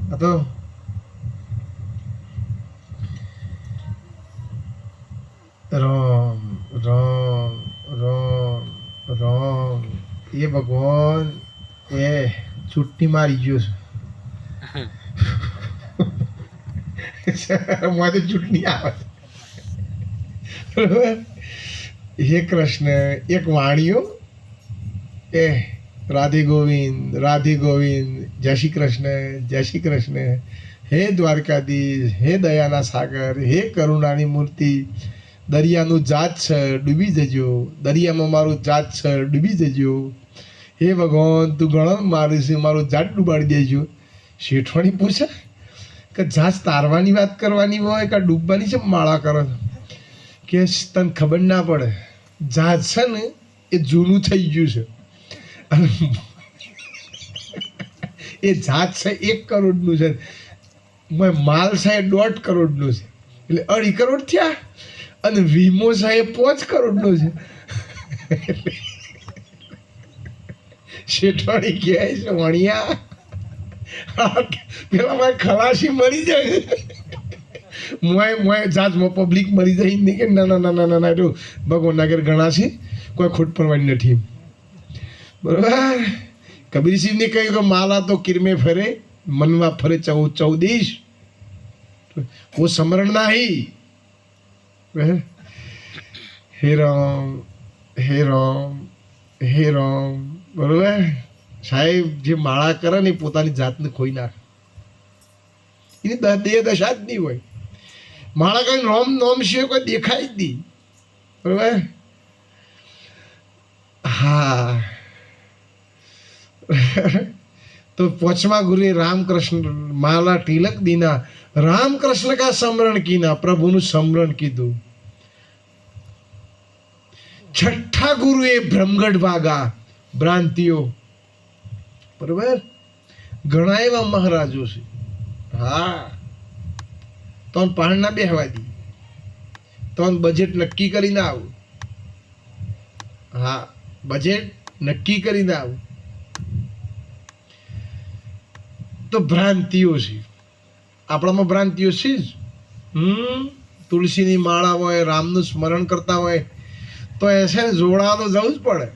તો રામ રામ રામ રામ એ ભગવાન એ ચૂંટણી મારી ગયો છે મારે ચૂંટણી આવે બરોબર. હે કૃષ્ણ એક વાણીઓ એ રાધે ગોવિંદ રાધે ગોવિંદ, જય શ્રી કૃષ્ણ જય શ્રી કૃષ્ણ. હે દ્વારકાધીશ, હે દયાના સાગર, હે કરુણાની મૂર્તિ, દરિયાનું જાત છે ડૂબી જજો, દરિયામાં મારું જાત છે ડૂબી જજો. હે ભગવાન તું ઘણો મારું છે, મારું જાત ડૂબાડી દેજો. શેઠવાણી પૂછે કે જાત તારવાની વાત કરવાની હોય કે ડૂબવાની છે માળા કરો કે તને ખબર ના પડે. જાત છે ને એ જૂનું થઈ ગયું છે અને એ જાત છે 1 કરોડનું છે, માલ છે 1.5 કરોડનું છે, એટલે 2.5 કરોડ થયા અને વીમો છે એ 5 કરોડનો છે. શેઠવાણી કહે છે વણિયા પેલા મારે ખલાસી મરી જાય મોય જાતમાં પબ્લિક મરી જાય નહીં કે ના ના ના ના ના એટલું ભગવાનના ઘેર ઘણા છે, કોઈ ખોટ પડવાની નથી બરોબર. કબીરસિંહને કહ્યું કે માલા તો કિરમે ફરે મનમાં ફરે 14 वो समरण नहीं. हे राम हे રામ હે રામ. બરોબર. સાહેબ જે માળા કરે ને પોતાની જાતને ખોઈ નાખે, એની દેહ દશા જ નહીં હોય. માળા કઈ રોમ નોમ છે કોઈ દેખાય જ નહીં. બરોબર. હા तो 5वां गुरु रामकृष्ण माला तिलक दीना, रामकृष्ण का स्मरण कीना, प्रभुનું સ્મરણ કીધું. 6ठा ગુરુએ બ્રહ્મગઢ ભાગા ભ્રાંતિઓ. બરોબર. ઘણા એવા મહારાજો છે. હા તો પહાડ ના બેહવા દી, તો બજેટ નક્કી કરીને આવું. હા બજેટ નક્કી કરીને આવું. તો ભ્રાંતિઓ છે આપણામાં, ભ્રાંતિઓ છે જ. તુલસીની માળા હોય, રામનું સ્મરણ કરતા હોય તો એ છે ને જોડાવા તો જવું જ પડે.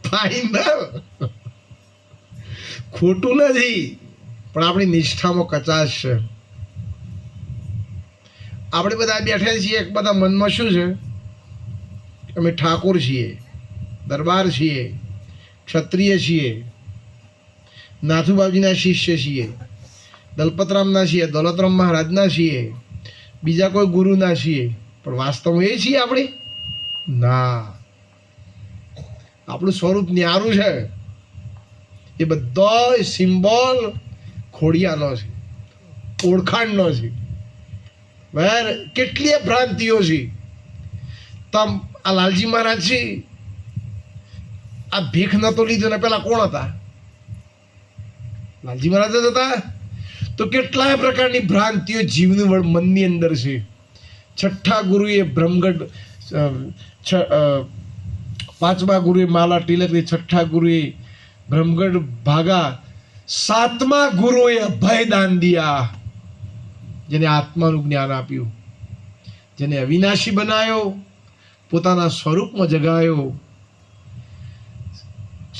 ફાઇનલ ખોટું નથી, પણ આપણી નિષ્ઠામાં કચાશ છે. આપણે બધા બેઠા છીએ, બધા મનમાં શું છે, અમે ઠાકોર છીએ, દરબાર છીએ, ક્ષત્રિય છીએ, નાથુબાબજીના શિષ્ય છીએ, દલપતરામના છીએ, દોલતરામ મહારાજના છીએ, બીજા કોઈ ગુરુના છીએ. પણ વાસ્તવમાં એ છીએ આપણે? ના. આપણું સ્વરૂપ ન્યારું છે. એ બધો સિમ્બોલ ખોડિયાનો છે, ઓળખાણનો છે. બરાબર. કેટલીય ભ્રાંતિઓ છે. તમ આ લાલજી મહારાજ છે, આ ભીખ નતો લીધો ને પેલા કોણ હતા? લાલજી મહારાજ જ હતા. તો કેટલાય પ્રકારની ભ્રાંતિઓ જીવની મનની અંદર છે. 6ठा ગુરુએ બ્રહ્મગઢ, 5મા ગુરુએ માલા તિલક, 6ठा ગુરુએ બ્રહ્મગઢ ભાગા, 7મા ગુરુએ અભયદાન દિયા, જેને આત્માનું જ્ઞાન આપ્યું, જેને અવિનાશી બનાવ્યો, પોતાના સ્વરૂપમાં જગાયો.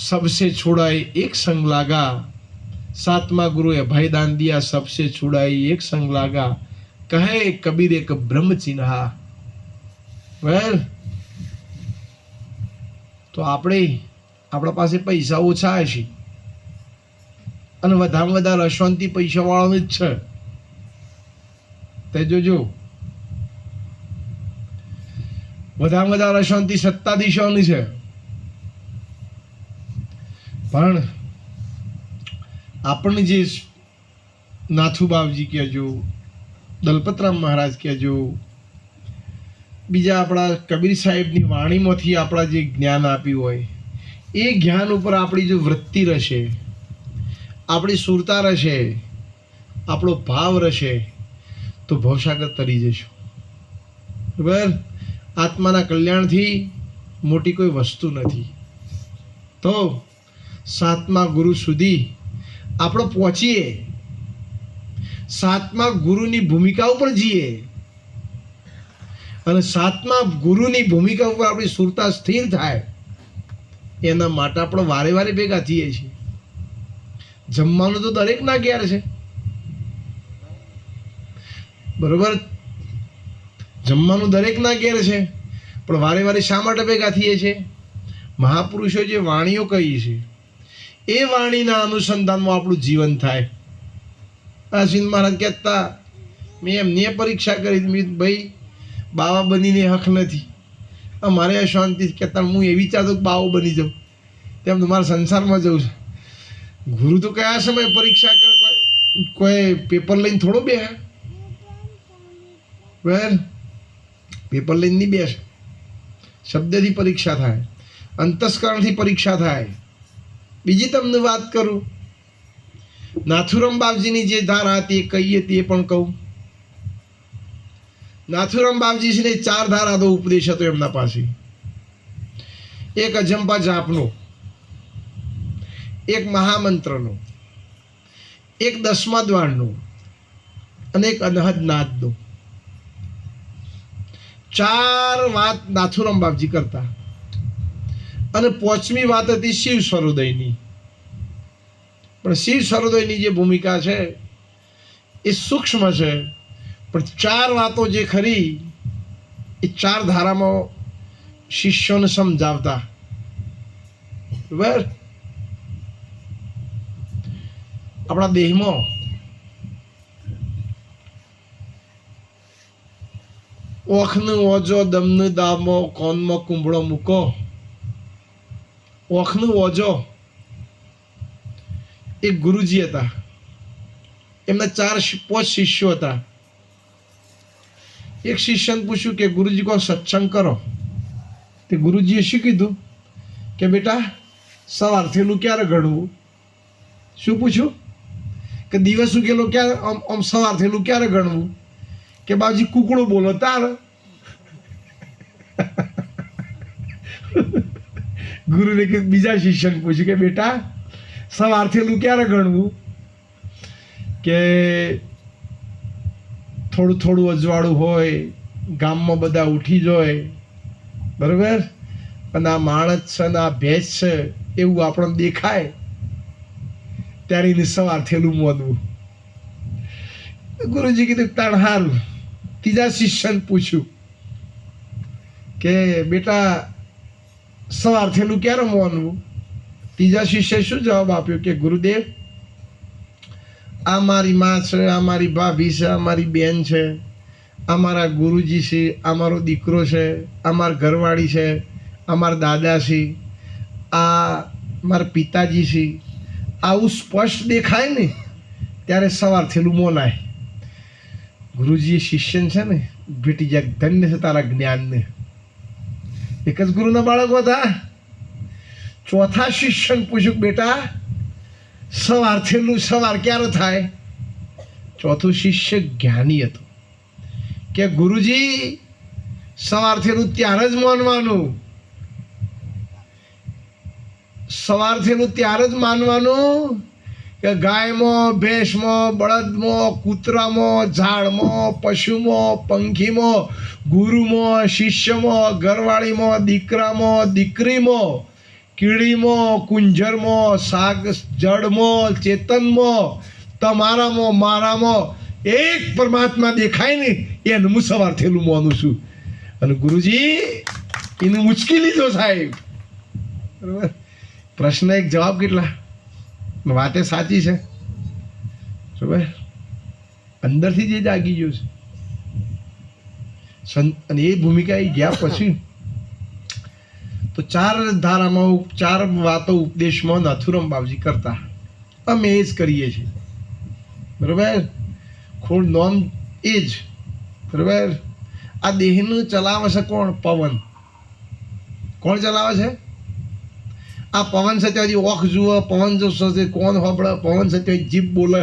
सबसे छुड़ाई एक संग लागा, 7મા ગુરુએ અભયદાન દિયા, सबसे छुड़ाई एक संग लागा, કહે કબીર એક બ્રહ્મ ચિન્હા. વેલ, તો આપણા પાસે પૈસા ઓછા હશે અને વધારે વધારે અશાંતિ પૈસા વાળાનું જ છે. તે જોજો, વધારે વધારે અશાંતિ સત્તાધીશોની છે. પણ આપણને જે નાથુબાવજી કહેજો, દલપતરામ મહારાજ કહેજો, બીજા આપણા કબીર સાહેબની વાણીમાંથી આપણા જે જ્ઞાન આપ્યું હોય, એ જ્ઞાન ઉપર આપણી જો વૃત્તિ રહેશે, આપણી સુરતા રહેશે, આપણો ભાવ રહેશે, તો ભવસાગર તરી જશું. બરાબર. આત્માના કલ્યાણથી મોટી કોઈ વસ્તુ નથી. તો 7મા ગુરુ સુધી આપણે પહોંચીએ, સાતમા ગુરુની ભૂમિકા ઉપર જઈએ અને સાતમા ગુરુની ભૂમિકા ઉપર આપણી સુરતા સ્થિર થાય, એના માટે આપણે વારે વારે ભેગા થઈએ છીએ. જમવાનું તો દરેકના ઘેર છે, બરોબર? જમવાનું દરેકના ઘેર છે, પણ વારે વારે શા માટે ભેગા થઈએ છીએ? મહાપુરુષો જે વાણીઓ કહી છે એ વાણીના અનુસંધાનમાં આપણું જીવન થાય. આશીન મહારાજ કહેતા, મેં એમની પરીક્ષા કરી, ભાઈ બાવા બનીને હક નથી, અમારે શાંતિ કહેતા, હું એવી ચાહતો બાવો બની જાઉં, તેમ તમારા સંસારમાં જવું છે. ગુરુ તો કયા સમય પરીક્ષા કરે? કોઈ પેપર લઈને થોડો બેસે, બરાબર? પેપર લઈને નહીં બેસે. શબ્દથી પરીક્ષા થાય, અંતસ્કરણથી પરીક્ષા થાય. બીજી તમને વાત કરું, નાથુરામ બાપજીની જે ધારા હતી એ કહીએ તે પણ કહું. નાથુરામ બાપજીને 4 ધારાનો ઉપદેશ હતો એમના પાસે. એક અજંપા જાપનો, એક મહામંત્રનો, એક 10મા દ્વારનો અને એક અનહદ નાદનો. 4 વાત નાથુરામ બાપજી કરતા. અને 5મી વાત હતી શિવ સરોદયની. પણ શિવ સરોદયની જે ભૂમિકા છે એ સૂક્ષ્મ છે, પણ 4 વાતો જે ખરી એ 4 ધારામાં શિષ્યોને સમજાવતા. બરાબર? આપણા દેહમાં ઓખનું ઓજો, દમનું દામો, કોનમાં કુંભળો મૂકો. ઓખનું ઓજો એક ગુરુજી હતા, એમના 4-5 શિષ્યો હતા. એક શિષ્યને પૂછ્યું કે ગુરુજી કહો સત્સંગ કરો. તે ગુરુજીએ શું કીધું કે બેટા સવારથીનું ક્યારે ગણવું? શું પૂછ્યું? કે દિવસ ઉગેલો ક્યારે, આમ સવારથીનું ક્યારે ગણવું? કે બાજી કુકડો બોલો તાર. ગુરુને કે બીજા શિષ્યને પૂછ્યું કે બેટા સવારથીનું ક્યારે ગણવું? કે થોડું થોડું અજવાળું હોય, ગામમાં બધા ઉઠી જાય, બરાબર? અને આ માણસ છે ને આ ભેંસ છે એવું આપણને દેખાય ત્યારે એને સવાર થયેલું મોદવું. ગુરુજી કીધું તાણ હારું. ત્રીજા શિષ્યને પૂછ્યું કે બેટા સવાર થયેલું ક્યારે મોનવું? ત્રીજા શિષ્ય શું જવાબ આપ્યો કે ગુરુદેવ આ મારી માં છે, આ મારી ભાભી છે, આ મારી બેન છે, આ મારા ગુરુજી છે, આ મારો દીકરો છે, આ મારા ઘરવાળી છે, આ મારા દાદા છે, આ મારા પિતાજી છે. આવું સ્પષ્ટ દેખાય ને ત્યારે સવાર થયેલું મોનાય. ગુરુજીએ શિષ્યને છે ને ભેટી જાય, ધન્ય છે તારા જ્ઞાનને. એક જ ગુરુના બાળકો હતા. ચોથા શિષ્યને પૂછ્યું બેટા સવાર થયેલું સવાર ક્યારે થાય? ચોથું શિષ્ય જ્ઞાની હતો કે ગુરુજી સવાર થયેલું ત્યારે જ માનવાનું, સવાર થયેલું ત્યારે જ માનવાનું કે ગાયમાં, ભેંસમાં, બળદમાં, કૂતરામાં, ઝાડમાં, પશુમાં, પંખીમાં, ગુરુમાં, શિષ્યમાં, ઘરવાળીમાં, દીકરામાં, દીકરીમાં, કીડીમાં, કુંજરમાં, શાક જળમાં, ચેતનમાં, તમારામાં, મારામાં એક પરમાત્મા દેખાય ને એનું હું સવાર થયેલું માનું છું. અને ગુરુજી એને ઉચકી લીધો સાહેબ. બરાબર? પ્રશ્ન એક જવાબ કેટલા? વાતે સાચી છે. બરાબર? અંદરથી જે જાગી ગયું છે. અને એ ભૂમિકા એ ગયા પછી તો 4 ધારામાં 4 વાતો ઉપદેશમાં નાથુરામ બાપજી કરતા. અમે એ જ કરીએ છીએ. બરાબર? ખોડ નોંધ એ જ. બરાબર? આ દેહનું ચલાવે છે કોણ? પવન. કોણ ચલાવે છે? આ પવન સત્યથી ઓખ જુઓ, પવન જો સજે કોણ હોબળે, પવન સત્ય જીભ બોલે,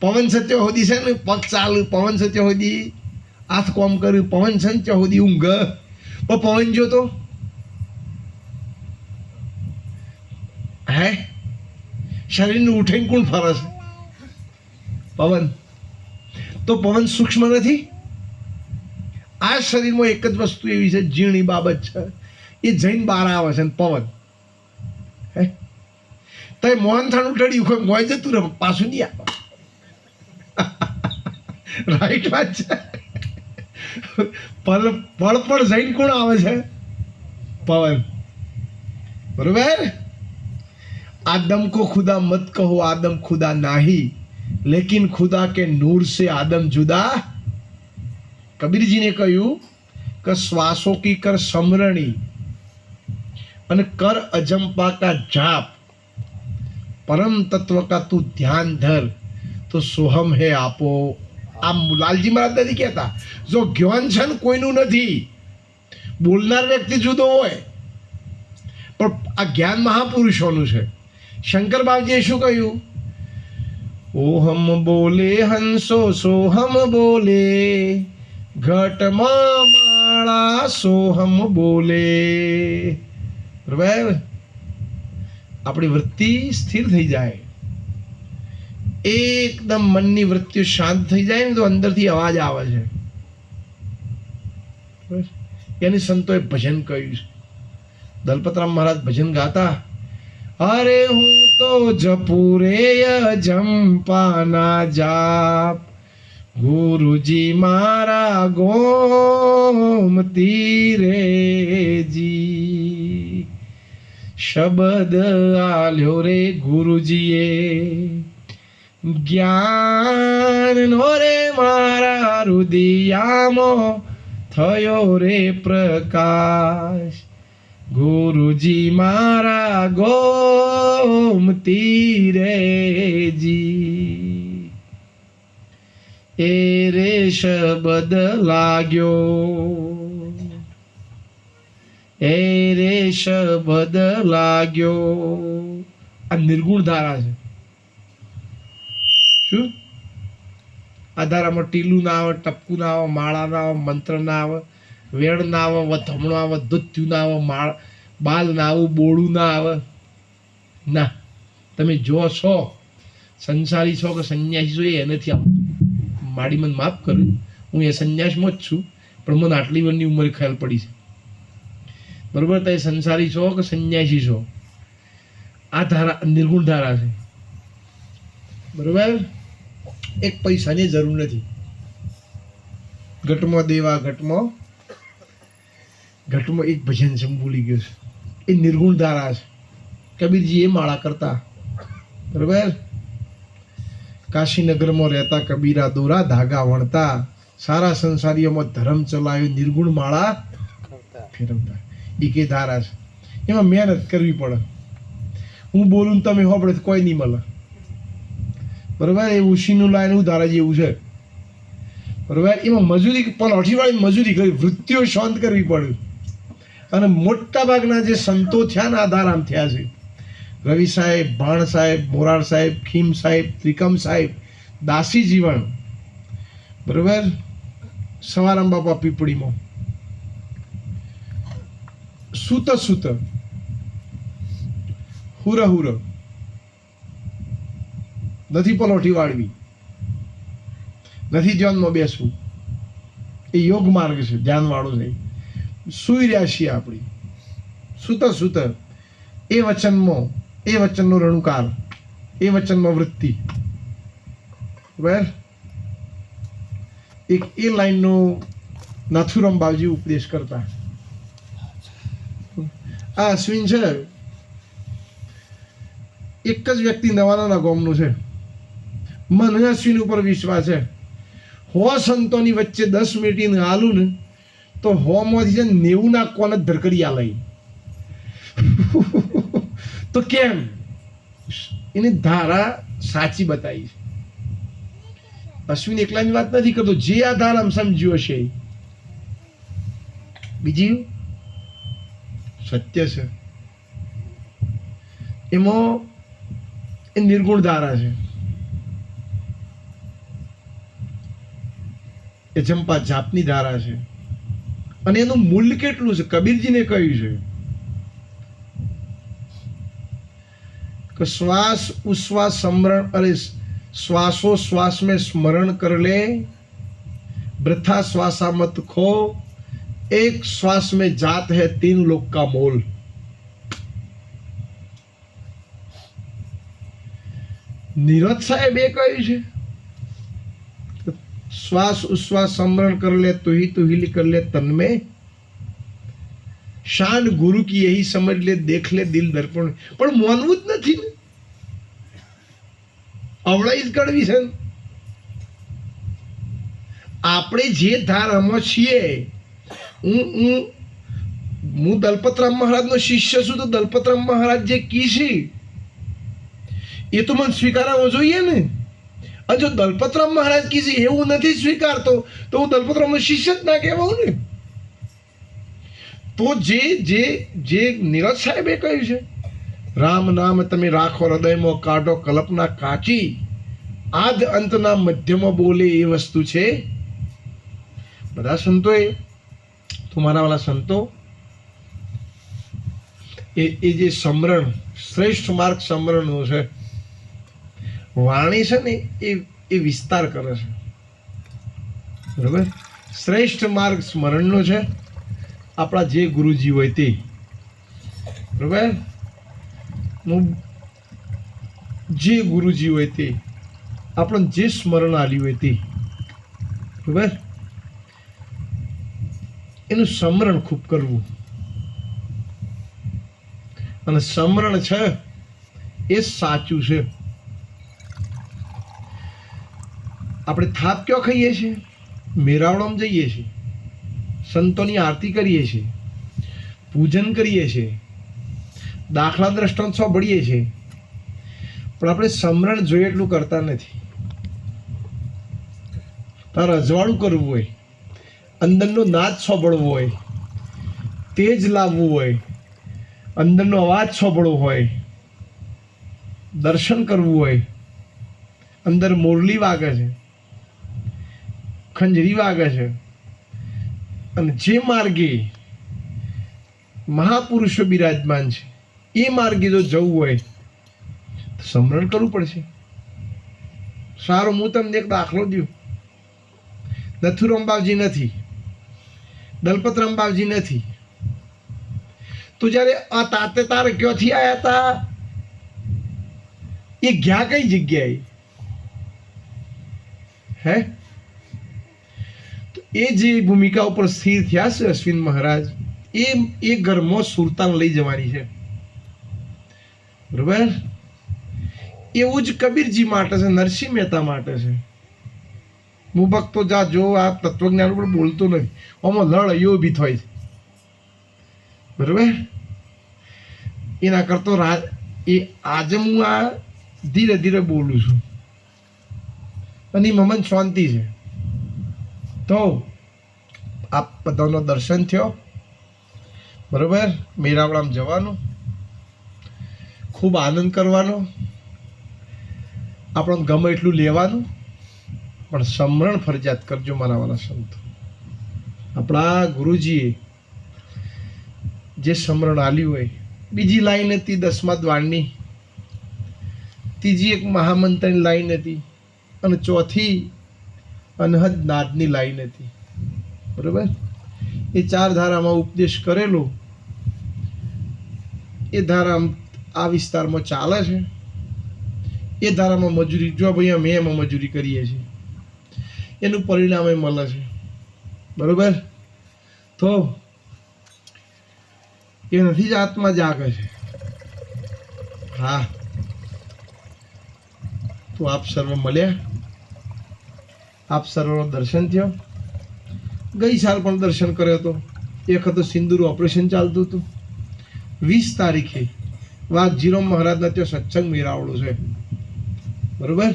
પવન સત્ય હોદી છે ને પગ ચાલુ, પવન સત્ય હોદી હાથ કોમ કર્યું, પવન સત્ય હોદી ઊંઘ. પવન જો તો હે શરીરનું ઉઠીને કોણ ફરે છે? પવન. તો પવન સૂક્ષ્મ નથી? આ શરીરમાં એક જ વસ્તુ એવી છે, ઝીણી બાબત છે, એ જઈને બહાર આવે છે. પવન હે તો એ મોહનથાળ ઉઠાડ્યું કોઈ મોય જતું રહે, પાછું નહીં આવે. રાઈટ વાત છે. પળ પણ જઈને કોણ આવે છે? पवन. बरोबर. आदम को खुदा मत कहो, आदम खुदा नहीं, लेकिन खुदा के नूर से आदम जुदा. कबीर जी ने કહ્યું કે श्वासों की कर समरणी અને कर अजंपा का जाप, परम तत्व का तू ध्यान धर तो सोहम है आपो. આમ લાલજી મહારાજ નથી કહેતા, જો જ્ઞાન છે ને કોઈનું નથી, બોલનાર વ્યક્તિ જુદો હોય પણ આ જ્ઞાન મહાપુરુષોનું છે. શંકર બાપજીએ શું કહ્યું? ઓહમ બોલે હંસો સોહમ બોલે, ઘટમાં માળા સોહમ બોલે. બરાબર. આપણી વૃત્તિ સ્થિર થઈ જાય, એકદમ મનની વૃત્તિઓ શાંત થઈ જાય ને તો અંદરથી અવાજ આવે છે. એની સંતોએ ભજન કહ્યું છે. દલપતરામ મહારાજ ભજન ગાતા, અરે હું તો જપુરે જંપાના જાપ, ગુરુજી મારા ગોમતી રેજી. શબ્દ આલ્યો રે ગુરુજીએ, જ્ઞાન નો રે મારા હૃદયામાં થયો રે પ્રકાશ. ગુરુજી મારા ગોમતી રેજી. એ રે શબ્દ લાગ્યો, એ રે શબ્દ લાગ્યો. આ નિર્ગુણ ધારા છે. શું? આ ધારામાં ટીલું ના આવે, ટપકું ના આવે, માળા ના આવે, મંત્ર ના આવે, વેડ ના આવે, વથમણો આવે, દુત્યું ના આવે, બાલ ના આવે, બોળું ના આવે. ના, તમે જો છો સંસારી છો કે સંન્યાસી છો એ નથી આવતું. માડી મને માફ કર્યું, હું એ સંન્યાસમાં જ છું, પણ મને આટલી વરની ઉંમરે ખ્યાલ પડી છે. બરોબર. તો એ સંસારી છો કે સંન્યાસી છો, આ ધારા નિર્ગુણ ધારા છે. બરોબર. એક પૈસાની જરૂર નથી. ઘટમાં દેવા, ઘટમાં એક ભજન છે, ભૂલી ગયો છે, એ નિર્ગુણ ધારા છે. કબીરજી એ માળા કરતા. બરોબર. કાશીનગરમાં રહેતા કબીરા દોરા ધાગા વણતા, સારા સંસારીઓમાં ધર્મ ચલાવ્યો, નિર્ગુણ માળા ફેરવતા. એ કે ધારા છે. એમાં મહેનત કરવી પડે. હું બોલું તમે હોબળે કોઈ નહીં મળે. બરોબર. એ ઉશીનું લાઈન ઉધારા જેવું છે. બરોબર. એમાં મજૂરી પણ અઠીવાળી મજૂરી કરી, વૃત્તિઓ શાંત કરવી પડે. અને મોટા ભાગના જે સંતો થયા ને આધારામ થયા છે. રવિ સાહેબ, ભાણ સાહેબ, મોરાર સાહેબ, ખીમ સાહેબ, ત્રિકમ સાહેબ, દાસી જીવન. બરોબર. સવારામ બાપા પીપળીમાં સૂત હુર નથી પલોઠી વાળવી, નથી ધ્યાનમાં બેસવું. એ યોગ માર્ગ છે, ધ્યાન વાળો છે. સુઈ રહ્યા છીએ આપણી સૂત એ વચનમાં, એ વચનનો રણુકાર, એ વચનમાં વૃત્તિ. બરાબર. એક એ લાઈનનો નાથુરામ બાવજી ઉપદેશ કરતા. આ અશ્વિન છે, એક જ વ્યક્તિ નવાના ગોમનું છે. મને અશ્વિન ઉપર વિશ્વાસ છે. 100 સંતોની વચ્ચે 10 મિનિટ હાલું ને તો 100માંથી 90 ના કોને ધરકડી આ લઈ. તો કેમ? એની ધારા સાચી બતાવી છે. અશ્વિન એકલાની વાત નથી કરતો, જે આ ધારા સમજ્યું હશે બીજી સત્ય છે. એમાં એ નિર્ગુણ ધારા છે. એ જંપા જાપની ધારા છે. અને એનું મૂલ્ય કેટલું છે કબીરજીને કહ્યું છે. कि श्वास उश्वास स्मरण, अरे श्वासोश्वास में स्मरण कर ले, वृथा श्वासा मत खो, एक श्वास में जात है 3 लोक का मोल। નીરજ સાહેબ એ કહ્યું છે શ્વાસ ઉશ્વાસ સ્મરણ कर ले, तू ही कर ले तन में, શાન ગુરુ की यही समझ ले, देख ले दिल दर्पण। પણ માનવું જ નથી ને, અવળાઈ જ કરવી છે ને। આપણે જે ધારામાં છીએ, હું દલપતરામ મહારાજનો શિષ્ય છું, તો દલપતરામ મહારાજ જે કી છે એ તો મને સ્વીકારવો જોઈએ ને। અને જો દલપતરામ મહારાજ કી છે એવું નથી સ્વીકારતો તો હું દલપતરામનો શિષ્ય જ ના કહેવાઉં ને। તો જે નીરજ સાહેબે કહ્યું છે, રામ નામ તમે રાખો હૃદયમાં, કાઢો કલ્પના કાચી, આદ અંતના મધ્યમાં બોલે એ વસ્તુ છે। બધા સંતોએ, તમારા વાળા સંતો, એ જે સમરણ, શ્રેષ્ઠ માર્ગ સમરણનો છે, વાણી છે ને એ વિસ્તાર કરે છે, બરાબર। શ્રેષ્ઠ માર્ગ સ્મરણનો છે, આપણા જે ગુરુજી હોય તે, બરાબર। જે ગુરુજી હોય તે આપણને જે સ્મરણ આલ્યું હોય તે, બરાબર, એનું સ્મરણ ખૂબ કરવું। અને સ્મરણ છે એ સાચું છે। આપણે થાપ ક્યાં ખાઈએ છીએ? મેરાવડામાં જઈએ છીએ, સંતોની આરતી કરીએ છીએ, પૂજન કરીએ છીએ, દાખલા દ્રષ્ટાંત સાંભળીએ છીએ, પણ આપણે સ્મરણ જોઈએ એટલું કરતા નથી। તારે અજવાળું કરવું હોય, અંદરનો નાદ સાંભળવો હોય, તેજ લાવવું હોય, અંદરનો અવાજ સાંભળવો હોય, દર્શન કરવું હોય, અંદર મોરલી વાગે છે, ખંજરી વાગે છે, અને જે માર્ગે મહાપુરુષો બિરાજમાન છે એ માર્ગે જો જવું હોય તો સ્મરણ કરવું પડશે। સારો, હું તમને એક દાખલો દઉં। નથુરામ બાપજી નથી, દલપતરામ બાપજી નથી, તો જ્યારે આ તાતે તારે ક્યાંથી આવ્યા હતા? એ ગયા કઈ જગ્યાએ? હે, એ જે ભૂમિકા ઉપર સ્થિર થયા છે અશ્વિન મહારાજ, એ ઘરમાં સુરતાન લઈ જવાની છે, બરોબર। એવું જ કબીરજી માટે છે, નરસિંહ મહેતા માટે છે। હું ભક્તો જા જો આ તત્વજ્ઞાન ઉપર બોલતો નથી, આમાં લડાઈઓ બી થાય છે, બરોબર। એના કરતો એ આજે હું આ ધીરે ધીરે બોલું છું અને મમન શાંતિ છે। તો આપ બધાનો દર્શન થયો, બરોબર। મેરાવળામાં જવાનું, ખૂબ આનંદ કરવાનો, આપણને ગમે એટલું લેવાનું, પણ સ્મરણ ફરજિયાત કરજો મારા વાળા સંતો। આપણા ગુરુજીએ જે સ્મરણ આલ્યું હોય, બીજી લાઈન હતી 10મા દ્વારની, ત્રીજી એક મહામંત્રની લાઈન હતી, અને ચોથી અનહદ નાદની લાઈન હતી, બરોબર। એ 4 ધારામાં ઉપદેશ કરેલો, એ ધારા આ વિસ્તારમાં ચાલે છે। એ ધારામાં મજૂરી, જો ભાઈ અમે એમાં મજૂરી કરીએ છીએ, એનું પરિણામ એ મળે છે, બરોબર। તો એ નથી જ આત્મા જાગે છે। હા, તો આપ સર્વ મળ્યા, આપ સર્વનો દર્શન થયો। ગઈ સાલ પણ દર્શન કર્યો હતો, એક હતો સિંદૂર ઓપરેશન ચાલતું હતું, 20 તારીખે વાઘજીરો મહારાજના ત્યાં સત્સંગ મેળાવડો છે, બરોબર।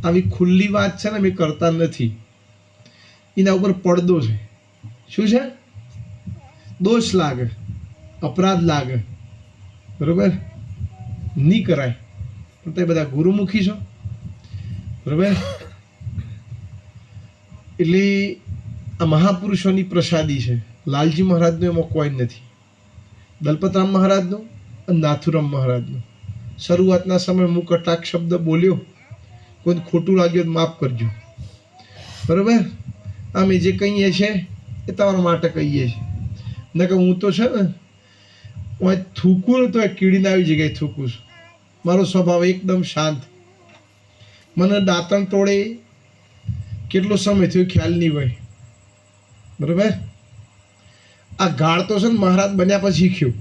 આવી ખુલ્લી વાત છે ને અમે કરતા નથી, એના ઉપર પડદો છે। શું છે? દોષ લાગે, અપરાધ લાગે, બરોબર, નહીં કરાય, પણ તે બધા ગુરુમુખી છો, બરોબર। એટલે આ મહાપુરુષોની પ્રસાદી છે। લાલજી મહારાજનું એમાં કોઈ નથી, દલપતરામ મહારાજનું, અને નાથુરામ મહારાજનો. શરૂઆતના સમયે હું કટાક્ષ શબ્દ બોલ્યો, કોઈ ખોટું લાગ્યું તો માફ કરજો, બરાબર. અમે જે કહીએ છીએ એ તમારા માટે કહીએ છીએ. ન કે હું તો છે ને હું થૂકું ને તો એ કીડીને આવી જગ્યાએ થૂકું છું. મારો સ્વભાવ એકદમ શાંત. મને દાંતણ તોડે કેટલો સમય થયો ખ્યાલ નહીં હોય, બરાબર. આ ગાળ તો છે ને મહારાજ બન્યા પછી શીખ્યું.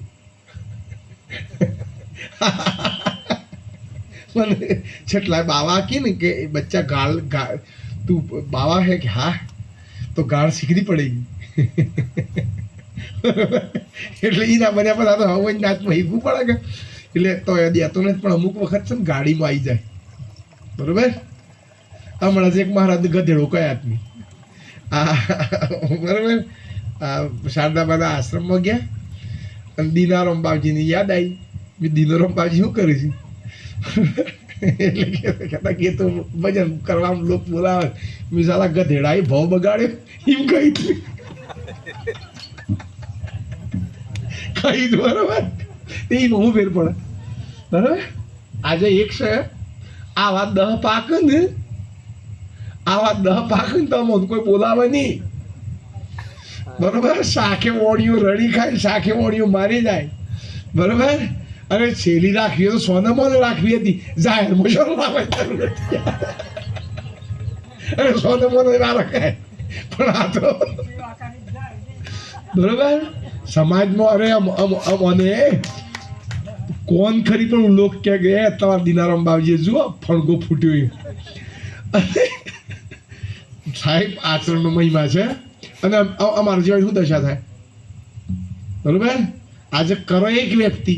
મને છેટલા બાવા કી ને કે બચ્ચા ગાળ તું બાવા હે કે હા તો ગાળ શીખવી પડેગી. એટલે એ ના બન્યા પછી તો હવે નાચમાં શીખવું પડે કે એટલે તો એ દેતો નથી. પણ અમુક વખત છે ને ગાડીમાં આવી જાય, બરાબર. હમણાં જ એક મહારાજ ગધેડો કયા જ નહીં, બરાબર. શારદાબાના આશ્રમમાં ગયા અને દિનારામ બાપજીની યાદ આવી. મેં દિનારામ બાપજી શું કર્યું છે? એટલે કહેતા કે તો ભજન કરવામાં લોકો બોલાવે. મેં સાલા ગધેડા એ ભાવ બગાડ્યો એમ કહી કહી બરાબર. એ હું ફેર પડે, બરાબર. આજે એક છે આ વાત 10 પાકે ને, આ વાત 10 પાકે ને તો મને કોઈ બોલાવે નહીં, બરોબર. શાખે ઓળીઓ રડી ખાય, શાખે ઓળીઓ મારી જાય, બરોબર. અને છેલી રાખવી તો સોનામાં રાખવી હતી, જાહેરમાં શોખ લાવવાની જરૂર હતી. અને સોનામાં ના રખાય. પણ આ તો બરોબર સમાજમાં અરે મને કોણ ખરી પણ લોક કે ગયા તમારા દિનારામ બાપજીએ જુઓ ફણગો ફૂટ્યો. સાહેબ આચરણનો મહિમા છે. અને અમારા જેવા શું દશા થાય, બરોબર. આજે કરો એક વ્યક્તિ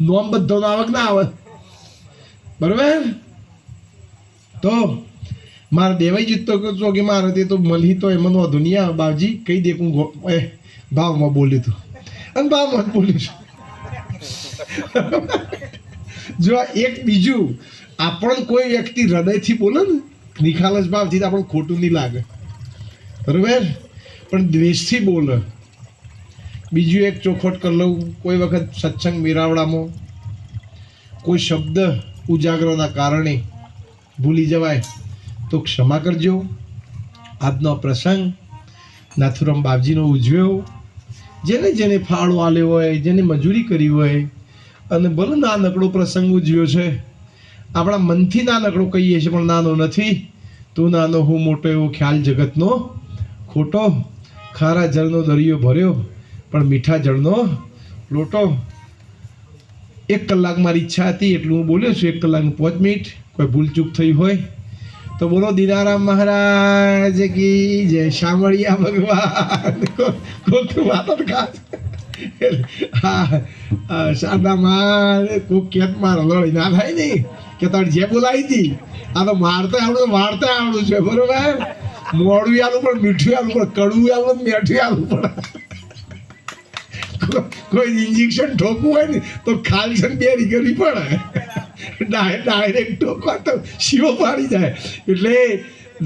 નોમ બધો આવે કે ના આવે, બરોબર. તો મારે દેવાઈ જીતતો છો કે મારે તે તો મળી તો એમાં વધુ નહીં આવે. બાપજી કહી દે હું ભાવમાં બોલ્યું હતું અને ભાવમાં જ બોલ્યું છું. જો એક બીજું આપણને કોઈ વ્યક્તિ હૃદયથી બોલે ને નિખાલસ ભાવથી આપણને ખોટું નહીં લાગે, બરોબર. પણ દ્વેષથી બોલે. બીજું એક ચોખવટ કરી લઉં, કોઈ વખત સત્સંગ મેળાવડામાં કોઈ શબ્દ ઉજાગરોના કારણે ભૂલી જવાય તો ક્ષમા કરજો. આજનો પ્રસંગ નાથુરામ બાપજીનો ઉજવ્યો. જેને જેને ફાળો આલ્યો હોય, જેને મજૂરી કરી હોય, અને ભલે નાનકડો પ્રસંગ ઉજવ્યો છે. આપણા મનથી નાનકડો કહીએ છીએ પણ નાનો નથી. તું નાનો હું મોટો એવો ખ્યાલ જગતનો ખોટો. ખારા જળનો દરિયો ભર્યો પણ મીઠા જળનો લોટો. 1 કલાક મારી ઈચ્છા હતી એટલું હું બોલ્યો છું. 1 કલાક 5 મિનિટ. કોઈ ભૂલચૂક થઈ હોય તો બોલો દિનારામ મહારાજ કી જય. શામળિયા ભગવાન કોક વાત ખાસ. હા શારદામાં કોક કેત મારો લડી ના થાય નહીં કે તારે જે બોલાવી હતી આ તો મારતા આવડું વાળતા આવડું છે, બરોબર. મોડું આલું પણ મીઠું આલું પણ કડવું આલું મેઠું આલું પણ. કોઈ ઇન્જેક્શન ઠોકવું હોય ને તો ખાલસન બેરી કરવી પડે. ડાયરેક્ટ ઠોકવા તો શીવો પાડી જાય. એટલે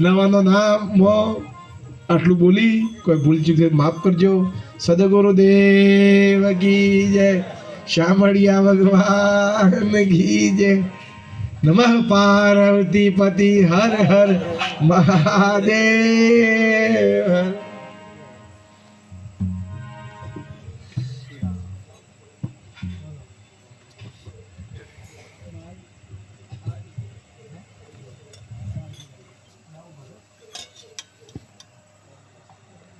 નવાનો નામ આટલું બોલી કોઈ ભૂલચૂક માફ કરજો. સદગુરુદેવ કી જય. શામળિયા ભગવાન કી જય. નમઃ પાર્વતી પતિ હર હર મહાદેવ.